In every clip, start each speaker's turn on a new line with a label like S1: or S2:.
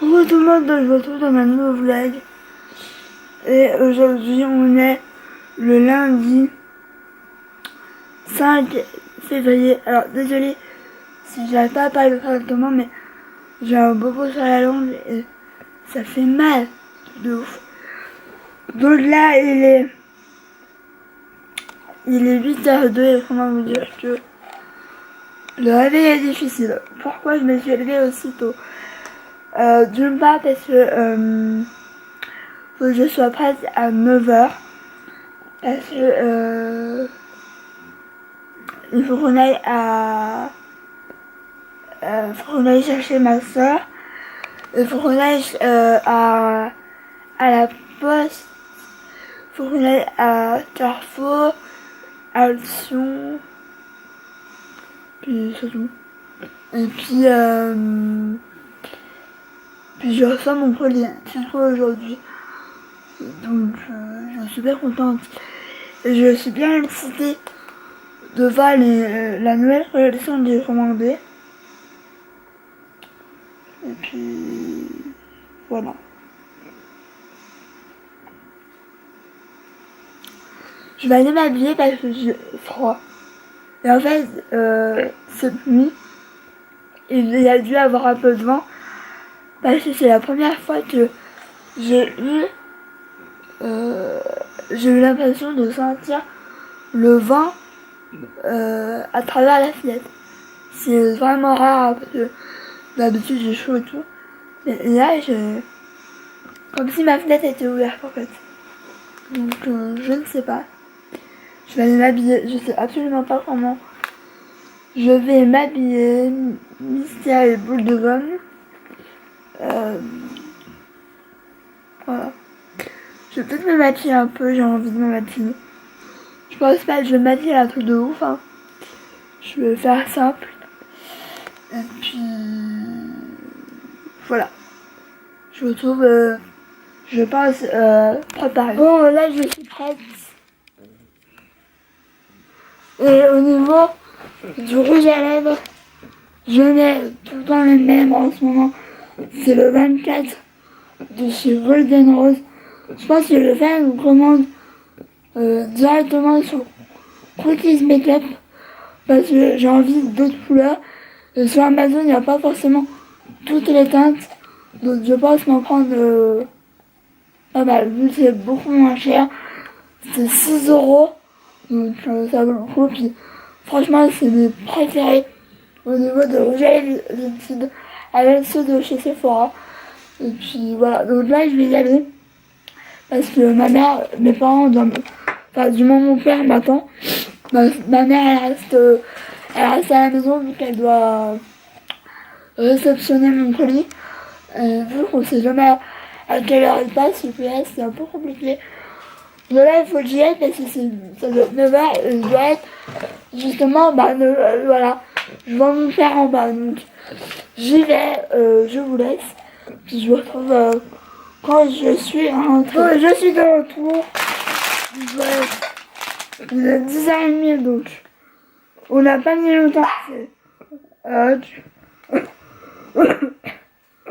S1: Bonjour tout le monde, je vous retrouve dans ma nouvelle vlog. Et aujourd'hui, on est le lundi 5 février. Alors, désolé si j'arrive pas à parler correctement, mais j'ai un bobo sur la langue et ça fait mal de ouf. Donc là, il est 8h02 et comment vous dire que le réveil est difficile. Pourquoi je me suis levée aussitôt? D'une part parce que faut que je sois prête à 9h parce que il faut qu'on aille faut qu'on aille chercher ma soeur. Il faut qu'on aille à la poste. Il faut qu'on aille à Carrefour, Action, puis c'est tout. Et puis je reçois mon colis, c'est trop aujourd'hui. Donc je suis super contente. Et je suis bien excitée de voir la nouvelle collection des commandés. Et puis voilà. Je vais aller m'habiller parce que j'ai froid. Et en fait, cette nuit, il y a dû avoir un peu de vent. Parce que c'est la première fois que j'ai eu l'impression de sentir le vent à travers la fenêtre. C'est vraiment rare parce que d'habitude j'ai chaud et tout. Mais là, comme si ma fenêtre était ouverte en fait. Donc je ne sais pas. Je vais aller m'habiller. Je sais absolument pas comment. Je vais m'habiller. Mystère et boule de gomme. Voilà. Je vais peut-être me maquiller un peu, j'ai envie de me maquiller. Je pense pas que je vais me maquiller un truc de ouf. Hein. Je vais faire simple. Et puis voilà. Je me trouve, je pense, préparée. Bon, là je suis prête. Et au niveau du rouge à lèvres, je mets tout le temps le même en ce moment. C'est le 24 de chez Golden Rose. Je pense que je vais faire une commande directement sur Cookies Makeup parce que j'ai envie d'autres couleurs. Et sur Amazon, il n'y a pas forcément toutes les teintes. Donc je pense m'en prendre pas mal. Vu que c'est beaucoup moins cher. C'est 6€. Donc ça vaut le coup. Puis franchement, c'est mes préférés au niveau de rouge à lèvres liquide avec ceux de chez Sephora. Et puis voilà. Donc là, je vais y aller. Parce que ma mère, mes parents, enfin du moins mon père m'attend. Ma mère, elle reste à la maison vu qu'elle doit réceptionner mon colis. Et vu qu'on sait jamais à quelle heure elle passe, c'est un peu compliqué. Mais là, il faut que j'y aille parce que ça doit être 9h et je dois être justement, voilà, je vois mon père en bas. Donc j'y vais, je vous laisse. Puis je vous retrouve quand je suis rentrée. Bon, je suis de retour. Il est 10h30 donc on n'a pas mis longtemps.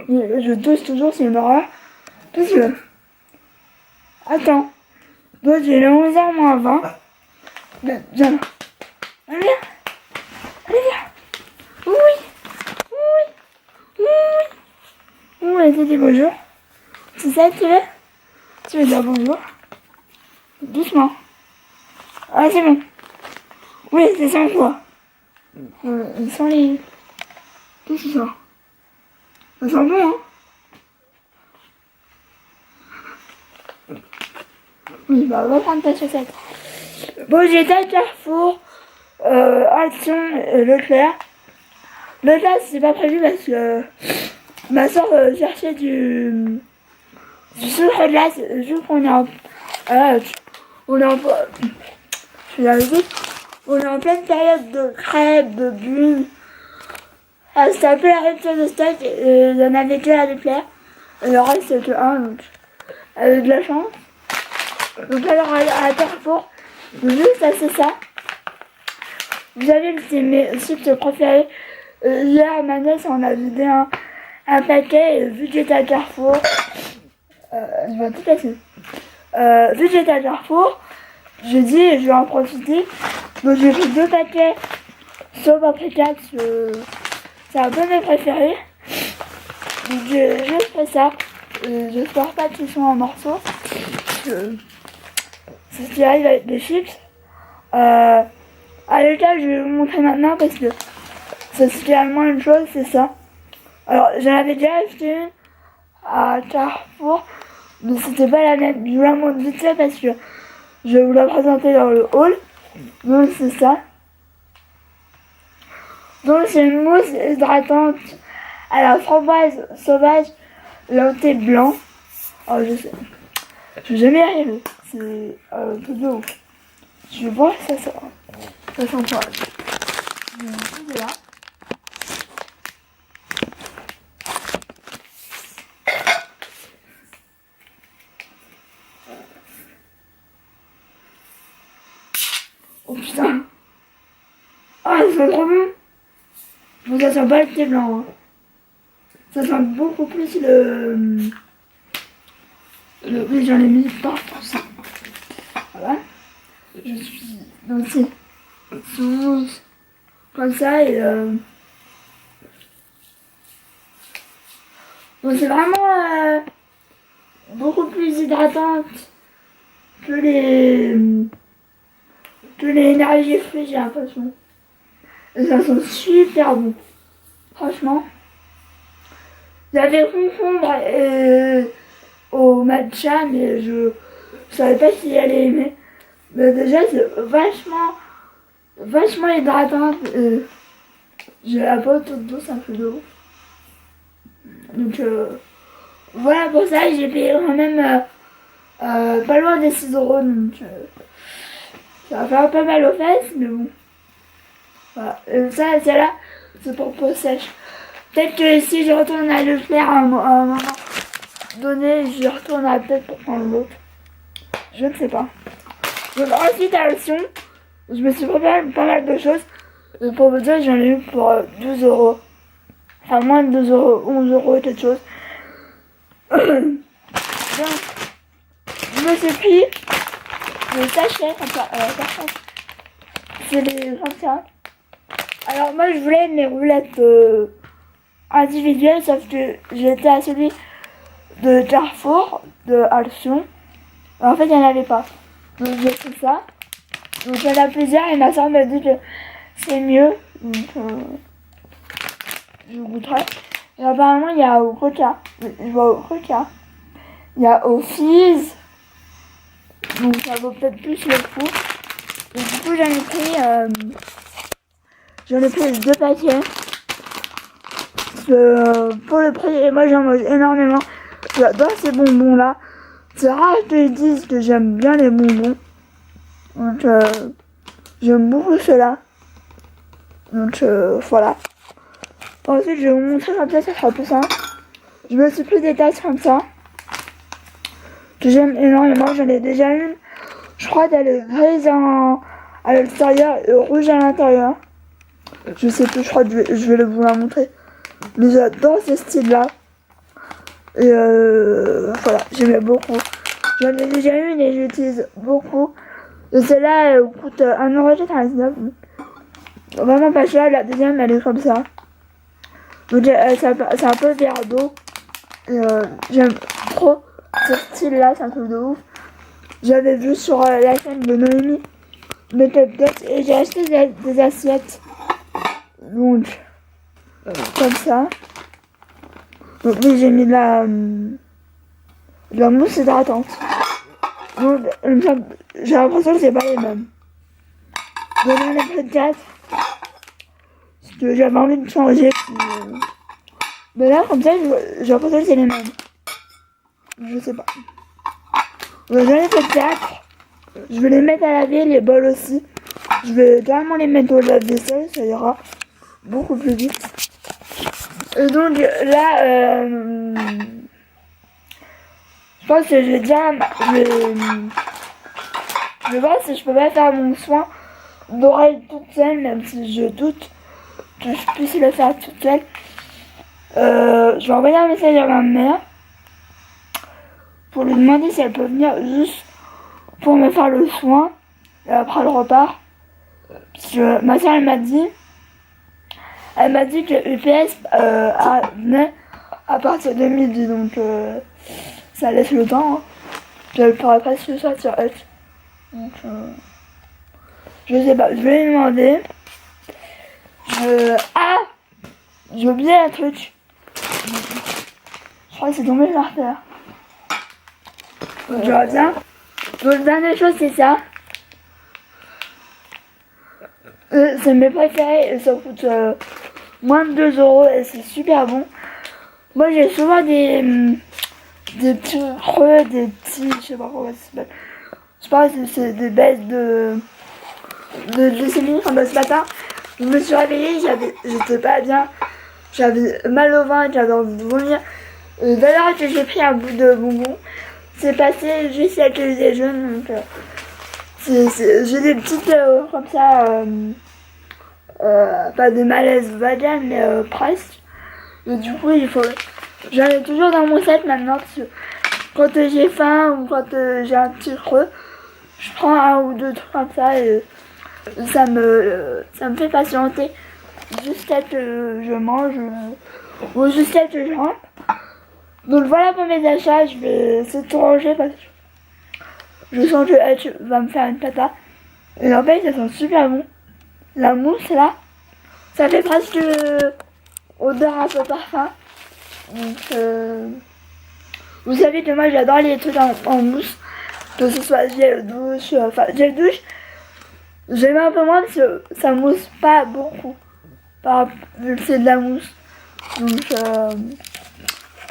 S1: Je touche toujours, c'est une horreur. Parce que attends. Donc il est 11h moins 20. Viens là. Allez viens. Allez viens. Oui. Oui. Oui. Oui, t'as dit bonjour. C'est ça que tu veux? Tu veux dire bonjour? Doucement. Ah c'est bon. Oui, c'est sans quoi? Sans les... Qu'est-ce que c'est ça? Ça sent bon, hein? Oui, bah on va prendre ta chaussette. Bon, j'étais à Carrefour, Action, Leclerc. Leclerc, c'est pas prévu parce que ma soeur cherchait du sucre glace. Juste qu'on est en... on est en pleine période de crêpes, de bulles. C'était un peu la rupture de stock. Il y en avait que à Leclerc. Et le reste, c'était un, donc elle a de la chance. Donc alors à Carrefour, juste à c'est ça. Vous savez que c'est mes chips préférés. Hier, ma nièce en a vidé un. un paquet, vu que j'étais à Carrefour, je vais tout casser. Vu que j'étais à Carrefour, je dis je vais en profiter. Donc j'ai pris 2 paquets sauf après 4, c'est un peu mes préférés. Donc je fais ça. J'espère pas qu'ils sont en morceaux. C'est ce qui arrive avec des chips. À l'état, je vais vous montrer maintenant parce que c'est spécialement une chose, c'est ça. Alors, j'en avais déjà acheté une à Carrefour, mais c'était pas la même. Je vous la montre vite fait parce que je vais vous la présenter dans le haul. Donc, c'est ça. Donc, c'est une mousse hydratante à la framboise sauvage lentille blanc. Oh, je sais. Je vais jamais y arriver. C'est un truc de ouf. Je vais voir ça sent. Ça sent quoi. C'est là. Oh putain. Ah, ça sent trop bon. Bon, ça sent pas le thé blanc. Hein. Ça sent beaucoup plus oui, j'en ai mis partout ça. Voilà. Je suis donc c'est smooth comme ça et donc c'est vraiment beaucoup plus hydratante que les énergies fruits, j'ai l'impression. Et ça sent super bon. Franchement. J'avais concombre au matcha, mais je savais pas s'il allait aimer. Mais déjà, c'est vachement hydratant. J'ai la peau toute douce, un peu d'eau. Donc, voilà pour ça. J'ai payé quand même pas loin des 6 euros. Donc, ça va faire pas mal aux fesses, mais bon. Voilà. Ça, celle-là, c'est pour peau sèche. Peut-être que si je retourne à le faire à un moment donné, je retournerai peut-être pour prendre l'autre. Je ne sais pas. Donc ensuite à l'option, je me suis préparé pas mal de choses. Et pour vous dire, j'en ai eu pour 12 euros. Enfin moins de 2 euros, 11 euros et quelque chose. Donc, je me suis pris le sachet comme ça. C'est les 21. Alors moi je voulais mes roulettes individuelles, sauf que j'étais à celui de Carrefour, de Altion. En fait il n'y en avait pas. Donc j'ai fait ça. Donc il y en a plusieurs et ma soeur m'a dit que c'est mieux. Donc je goûterai. Et apparemment il y a au Coca. Je vois au Coca. Il y a au Fizz. Donc ça vaut peut-être plus le coup. Et du coup j'en ai pris 2 paquets. Pour le prix, et moi j'en mange énormément. J'adore ces bonbons là. C'est rare que je dise que j'aime bien les bonbons. Donc j'aime beaucoup ceux-là. Donc voilà. Ensuite je vais vous montrer comme ça sera plus simple. Je me suis pris des tasses comme ça. Que j'aime énormément. J'en ai déjà une. Je crois qu'elle est grise à l'extérieur et rouge à l'intérieur. Je sais plus, je crois que je vais vous la montrer. Mais j'adore ce style-là. Et voilà, j'aimais beaucoup. J'en ai déjà une et j'utilise beaucoup. Et celle-là, elle coûte 1,99 €. Vraiment pas cher. La deuxième, elle est comme ça. Donc c'est un peu verre d'eau. Et j'aime trop ce style-là, c'est un truc de ouf. J'avais vu sur la chaîne de Noémie Make-up Dot et j'ai acheté des assiettes. Donc, comme ça. Donc oui, j'ai mis de la mousse hydratante. Donc, j'ai l'impression que c'est pas les mêmes. Donc j'en ai pris 4. Parce que j'avais envie de changer. Mais là, comme ça, j'ai l'impression que c'est les mêmes. Je sais pas. Donc j'en ai pris 4. Je vais les mettre à laver, les bols aussi. Je vais carrément les mettre au lave-vaisselle, ça ira beaucoup plus vite. Et donc là, je pense que je vais voir si je peux pas faire mon soin d'oreille toute seule, même si je doute que je puisse le faire toute seule. je vais envoyer un message à ma mère pour lui demander si elle peut venir juste pour me faire le soin et après le repas. Parce que ma soeur elle m'a dit que UPS venait à partir de midi, donc ça laisse le temps. Hein. Je ne pourrais pas ce soir sur Hutch. Donc je sais pas, je vais lui demander. Ah, j'ai oublié un truc. Je crois que c'est tombé par terre. Je reviens. Donc, la dernière chose, c'est ça. C'est mes préférés et ça coûte moins de 2 € et c'est super bon. Moi, j'ai souvent des petits creux, des petits, je sais pas comment ça s'appelle. Je pense que c'est des baisses de glycémie. Enfin, ce matin, je me suis réveillée, j'étais pas bien. J'avais mal au ventre, j'avais envie de vomir. D'ailleurs, que j'ai pris un bout de bonbon. C'est passé juste avec le déjeuner. Donc, j'ai des petites comme ça, pas de malaise vagal, mais presque. Et du coup, j'en ai toujours dans mon sac maintenant. Parce que quand j'ai faim ou quand j'ai un petit creux, je prends un ou deux trucs comme ça et ça me fait patienter jusqu'à que je mange ou jusqu'à que je rentre. Donc voilà pour mes achats, je vais essayer de tout ranger parce que je sens que Hutch va me faire une pata. Et en fait, ça sent super bon. La mousse là, ça fait presque odeur un peu parfum. Donc vous savez que moi j'adore les trucs en mousse, que ce soit gel douche, gel douche. J'aime un peu moins parce que ça mousse pas beaucoup, vu que c'est de la mousse.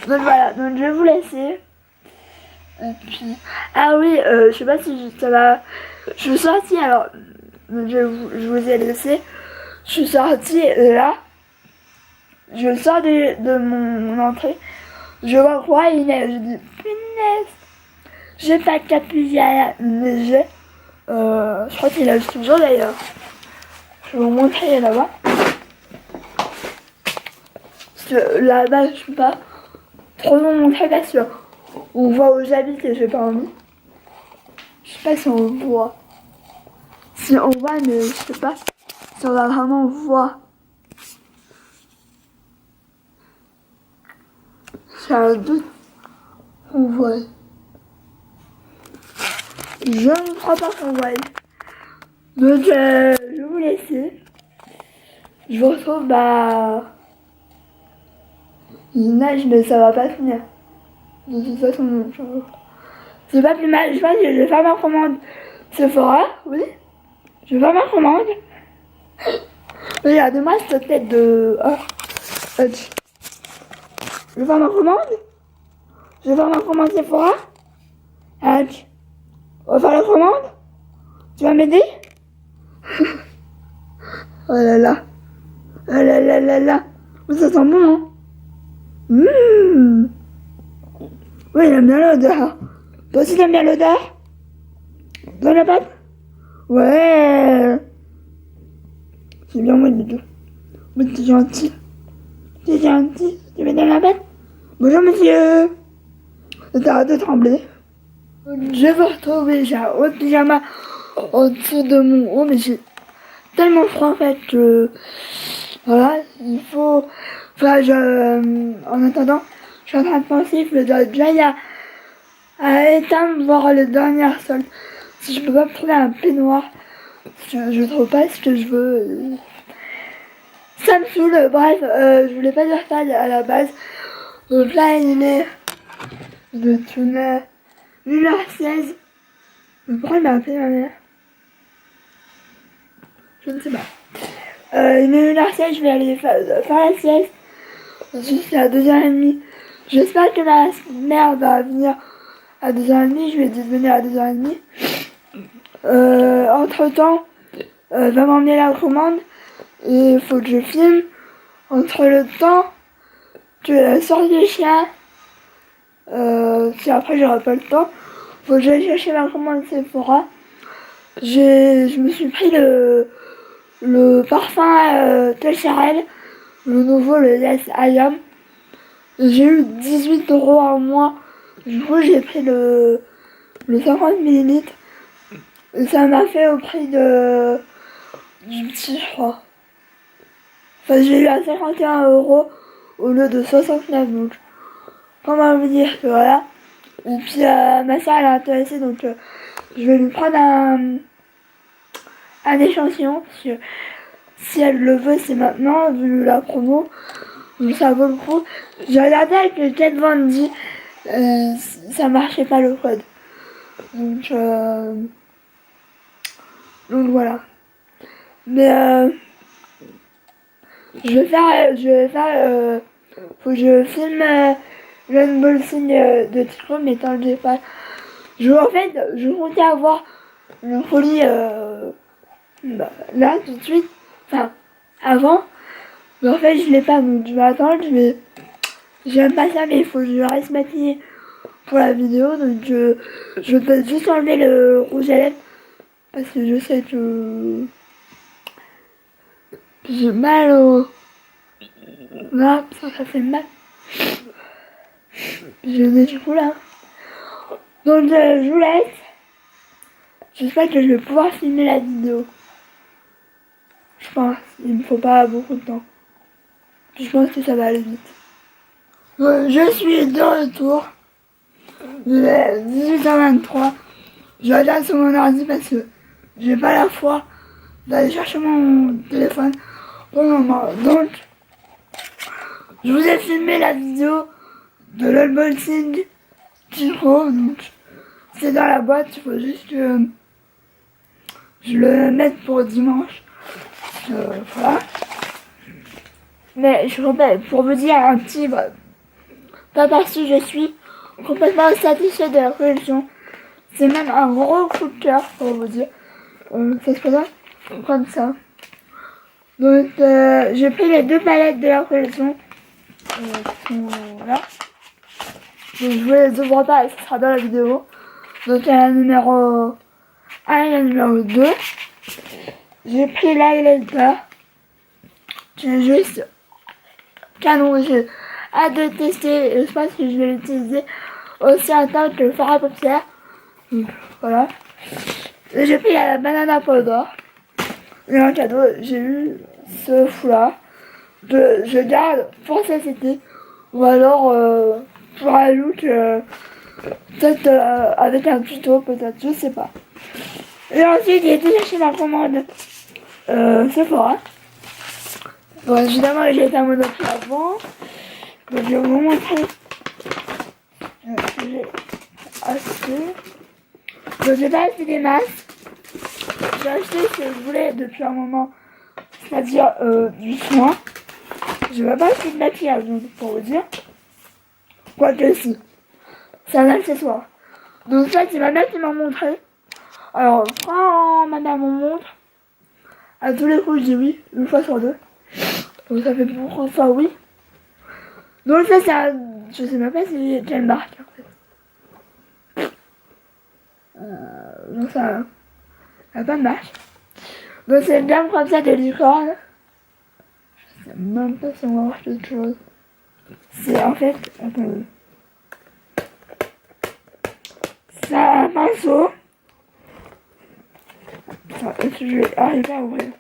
S1: Donc voilà, donc je vais vous laisser. Et puis, ah oui, je sais pas si ça va. Je suis sortie alors, je vous ai laissé. Je suis sortie là. Je sors de mon entrée. Je vois quoi il neige. Je dis punaise. J'ai pas de capuche à neiger. Je crois qu'il neige toujours d'ailleurs. Je vais vous montrer là-bas. Parce que là-bas, je suis pas trop vous montrer parce que on voit où j'habite et j'ai pas envie. Je sais pas si on voit. Si on voit, mais je sais pas si on va vraiment voir. J'ai un doute. On voit. Je ne crois pas qu'on voit. Donc je vais vous laisser. Je vous retrouve il neige mais ça va pas finir. De toute façon, c'est pas plus mal. Je pense que je vais faire ma commande Sephora, oui. Je vais faire ma commande. Regardez-moi cette tête de... Oh. Hutch. Je vais faire ma commande. Je vais faire ma commande Sephora. Hutch. On va faire la commande. Tu vas m'aider? Oh là là. Oh là là là là. Oh, ça sent bon, hein. Oui, il aime bien l'odeur. Toi aussi, t'aimes bien l'odeur? Dans la pâte? Ouais. C'est bien moi, Doudou. Mais t'es gentil. T'es gentil. Tu veux dans la pâte? Bonjour, monsieur. T'arrêtes de trembler. Je vais retrouver, j'ai un haut pyjama en dessous de mon haut, mais j'ai tellement froid en fait que voilà, il faut. Enfin, en attendant, je suis en train de penser que je dois déjà à éteindre, voir le dernier sol. Si je peux pas me trouver un peignoir, je trouve pas ce que je veux. Ça me saoule, bref, je voulais pas dire ça à la base. Donc là, il est de tourner 1h16. Pourquoi il m'a appelé ma mère? Je ne sais pas. Il est 1h16, je vais aller faire la sieste. Juste à 2h30. J'espère que ma mère va venir à 2h30. Je lui ai dit de venir à 2h30. Entre temps, elle va m'emmener la commande. Et il faut que je filme. Entre le temps que je sors des chiens. Si après j'aurai pas le temps. Faut que j'aille chercher la commande Sephora. Je me suis pris le parfum Tocharel, le nouveau, le Yes I Am. J'ai eu 18 € à moi. Du coup, j'ai pris le 50 millilitres. Et ça m'a fait au prix du petit, je crois. Enfin, j'ai eu à 51 € au lieu de 69. Donc, comment vous dire que voilà. Et puis, ma soeur, elle est intéressée. Donc, je vais lui prendre un échantillon. Parce que si elle le veut, c'est maintenant, vu la promo. Donc, ça vaut le coup. J'ai regardé avec le Jet Vendy. Ça marchait pas le code. Donc voilà. Mais je vais faire, faut que je filme l'unboxing de Tico, mais tant que j'ai pas. En fait, je comptais avoir le colis là tout de suite, enfin avant, mais en fait je l'ai pas, donc je vais attendre, j'aime pas ça, mais il faut que je reste maquillée pour la vidéo, donc je peux juste enlever le rouge à lèvres parce que je sais que j'ai mal au là, ça fait mal. Je n'ai du coup là. Donc je vous laisse. J'espère que je vais pouvoir filmer la vidéo. Je pense, il me faut pas beaucoup de temps. Je pense que ça va aller vite. Je suis de retour. Il est 18h23. Je regarde sur mon ordi parce que j'ai pas la foi d'aller chercher mon téléphone pour le moment. Donc, je vous ai filmé la vidéo de l'unboxing Tico. Donc, c'est dans la boîte. Il faut juste que je le mette pour dimanche. Voilà. Mais je répète, pour vous dire un petit pas parce que je suis complètement satisfait de la collection. C'est même un gros coup de cœur pour vous dire. Ça se présente comme ça. Donc j'ai pris les 2 palettes de la collection. Qui sont là. Donc je vous les ouvre pas et ce sera dans la vidéo. Donc il y a la numéro 1 et la numéro 2. J'ai pris l'highlighter. J'ai juste canon. J'ai hâte de tester et je pense que je vais l'utiliser aussi en tant que fard à paupières. Voilà. Et j'ai pris la banana powder. Et en cadeau, j'ai eu ce foulard. Je garde pour cet été. Ou alors pour un look peut-être avec un tuto, peut-être, je sais pas. Et ensuite, j'ai été chercher ma commande Sephora. Bon, évidemment, j'ai été à Monoprix avant. Donc, je vais vous montrer ce que j'ai acheté. Donc, j'ai pas acheté des masques. J'ai acheté ce que je voulais depuis un moment, c'est-à-dire du soin. Je vais pas acheter de maquillage, donc, pour vous dire. Quoique si. C'est un accessoire. Donc ça, c'est ma mère qui m'a montré. Alors, quand ma mère me montre, à tous les coups, je dis oui, 1 fois sur 2. Donc ça fait beaucoup de fois oui. Donc ça, c'est un... Je sais même pas si quelle marque, en fait. Donc ça a pas de marque. Donc c'est une gamme comme ça de licorne. Je sais même pas si on va voir quelque chose. C'est en fait... Attendez. C'est un pinceau. Est-ce que je vais arriver à ouvrir?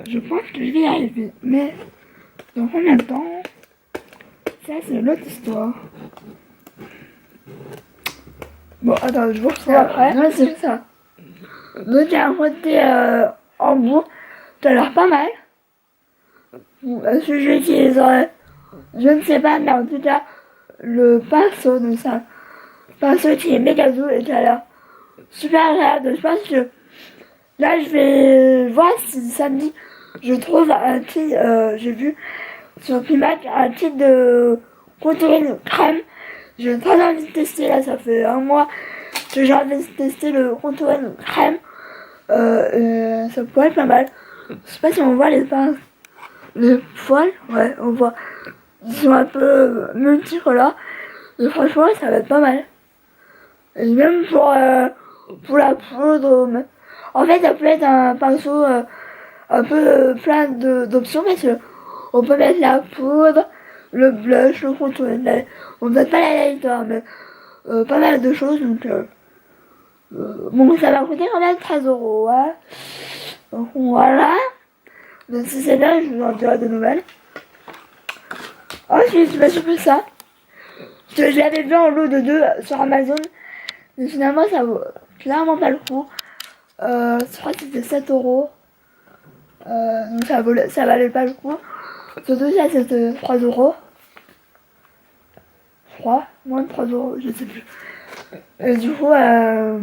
S1: Je pense que je vais y arriver, mais dans combien de temps? Ça, c'est l'autre histoire. Bon, attends, je vous retrouve après. Ouais, c'est ça. Donc, il y a un côté en bout. Ça a l'air pas mal. Est-ce que je l'utiliserai? Je ne sais pas, mais en tout cas, le pinceau de ça. Pinceau qui est méga doux et qui a l'air super agréable. Je pense que là, je vais voir si samedi je trouve un kit, j'ai vu sur Primac un kit de contouring crème. J'ai très envie de tester là, ça fait un mois que j'ai envie de tester le contouring crème. Ça pourrait être pas mal. Je sais pas si on voit les poils, ouais, on voit. Ils sont un peu multicolores. Et franchement, ça va être pas mal. Et même pour la poudre. En fait, ça peut être un pinceau un peu plein d'options parce que on peut mettre la poudre, le blush, le contour. On ne met pas la lighter, mais pas mal de choses. Donc, bon, ça va coûter quand même 13 €. Ouais. Donc voilà. Donc si c'est bien, je vous en dirai de nouvelles. Ensuite, je me suis pris ça. Parce que je l'avais vu en lot de 2 sur Amazon. Mais finalement, ça vaut clairement pas le coup. Je crois que c'était 7 €. Donc ça valait pas le coup. Surtout ça, c'était 3 €. Je crois. Moins de 3 €, je sais plus. Et du coup, voilà.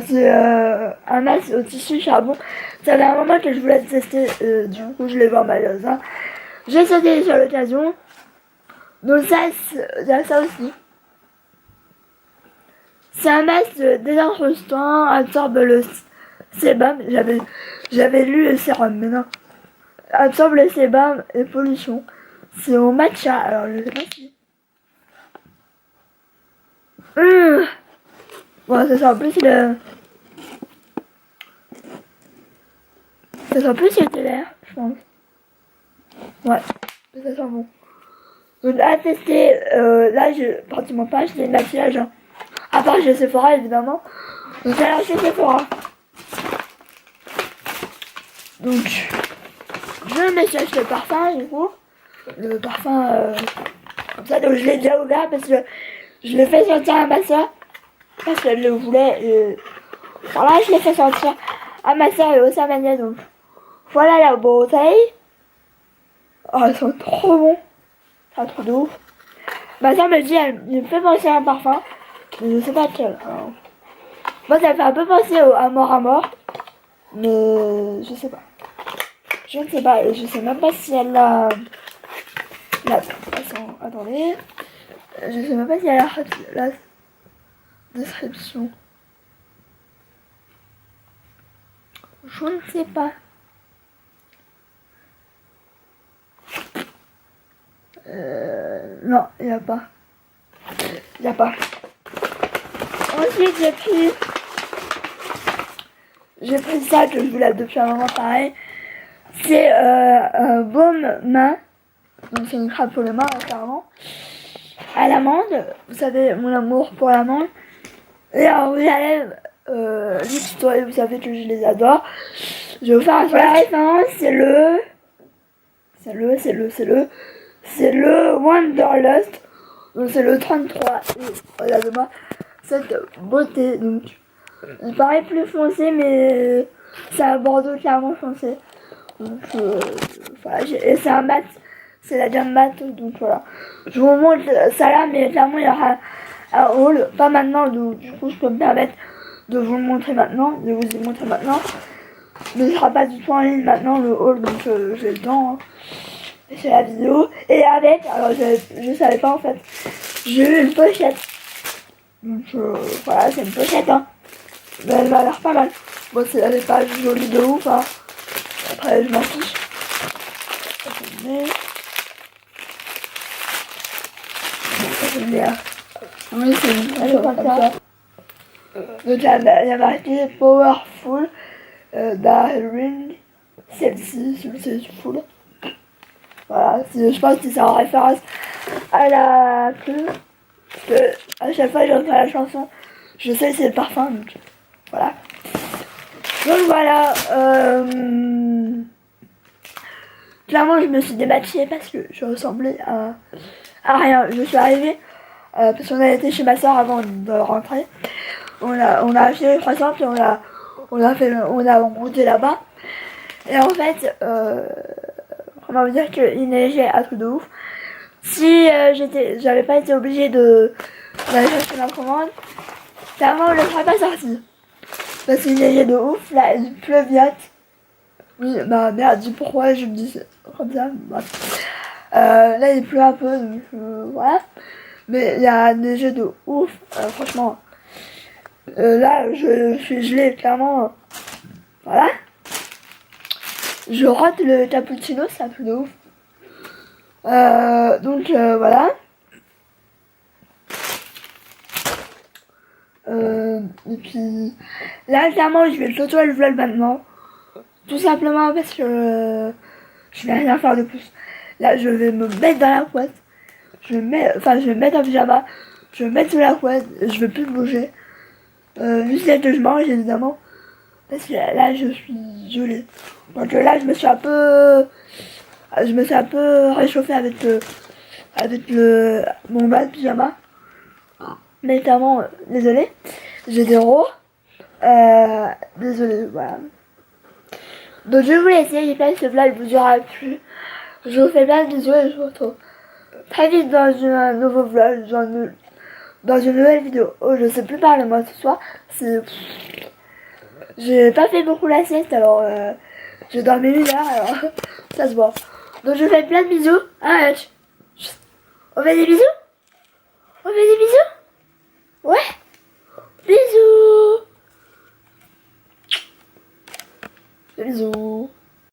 S1: C'est un masque au tissu charbon. Ça fait un moment que je voulais tester. Du coup, je l'ai vu en magasin. J'ai sauté sur l'occasion. Donc ça, il y a ça aussi. C'est un masque désincrustant, absorbe le sébum. J'avais lu le sérum, mais non. Absorbe le sébum et pollution. C'est au matcha, alors je sais pas si. Bon, ça sent plus le. Ça sent plus le l'air, je pense. Ouais, ça sent bon. Donc à tester, là je pratiquement pas acheté de maquillage. Hein. À part chez Sephora évidemment. Donc alors chez Sephora. Donc je me suis acheté le parfum du coup. Le parfum comme ça, donc je l'ai déjà ouvert parce que je l'ai fait sentir à ma soeur. Parce qu'elle le voulait. Voilà, je l'ai fait sentir à ma soeur et au Samania. Donc voilà la bouteille. Oh, elles sont trop bons. C'est un truc de ouf. Ma soeur me dit, elle me fait penser à un parfum. Mais je sais pas quel. Alors, moi, ça me fait un peu penser au à mort. Mais je sais pas. Je ne sais pas. Je sais même pas si elle a. Attendez. Je sais même pas si elle a la description. Je ne sais pas. Non, il n'y a pas. Il n'y a pas. Ensuite, j'ai pris ça que je voulais depuis un moment pareil. C'est un baume main. Donc c'est une crabe pour les mains, apparemment. À l'amande. Vous savez, mon amour pour l'amande. Et alors, vous allez les tutoriels, vous savez que je les adore. Je vais vous faire un la référence, c'est le Wanderlust. Donc c'est le 33. Et regardez-moi cette beauté. Donc il paraît plus foncé, mais c'est un bordeaux clairement foncé. Donc voilà, et c'est un mat. C'est la gamme mat. Donc voilà. Je vous montre ça là, mais clairement il y aura un haul. Pas maintenant, donc du coup je peux me permettre de vous le montrer maintenant, de vous y montrer maintenant. Mais il sera pas du tout en ligne maintenant le haul, donc j'ai le temps. Hein. C'est la vidéo. Et avec, alors je savais pas en fait, j'ai eu une pochette. Donc voilà, c'est une pochette. Hein. Mais elle m'a l'air pas mal. Bon, elle est pas jolie de ouf. Hein. Après, je m'en fiche. Oui, c'est une pochette comme ça. Donc il y a marqué Powerful Darling. Celle-ci, c'est full. Voilà, je pense que c'est en référence à la queue. Parce que à chaque fois que j'entends la chanson, je sais que c'est le parfum. Donc voilà. Donc voilà. Clairement, je me suis démaquillée parce que je ressemblais à rien. Je suis arrivée parce qu'on a été chez ma soeur avant de rentrer. On a acheté les croissants puis on a goûté là-bas. Et en fait, comment vous dire qu'il neigeait à tout de ouf. Si j'avais pas été obligée d'aller chercher ma commande, clairement je ne serais pas sortie. Parce qu'il neigeait de ouf, là il pleuviote. Oui, bah merde, dis pourquoi je me dis comme ça. Bah. Là il pleut un peu, donc voilà. Mais il y a neigé de ouf, franchement. Là je suis gelée, clairement. Voilà. Je rate le cappuccino, c'est un peu de ouf. Donc voilà. Et puis là, clairement, je vais clôturer le vlog maintenant. Tout simplement parce que je vais rien faire de plus. Là, je vais me mettre dans la couette. Je vais me mettre en pyjama. Je vais me mettre sous la couette. Je vais plus bouger. Juste que je mange, évidemment. Parce que là, je suis gelée. Donc là, je me suis un peu réchauffée avec mon bas de pyjama. Mais clairement, désolé. J'ai des rots. Désolé, voilà. Donc je vais vous laisser, j'espère que ce vlog vous aura plu. Je vous fais plein de bisous et je vous retrouve très vite dans un nouveau vlog, dans une nouvelle vidéo. Oh, je sais plus parler moi ce soir. J'ai pas fait beaucoup la sieste, alors j'ai dormi 1 heure, alors ça se voit. Donc je vous fais plein de bisous. Ah, on fait des bisous? On fait des bisous? Ouais? Bisous! Bisous!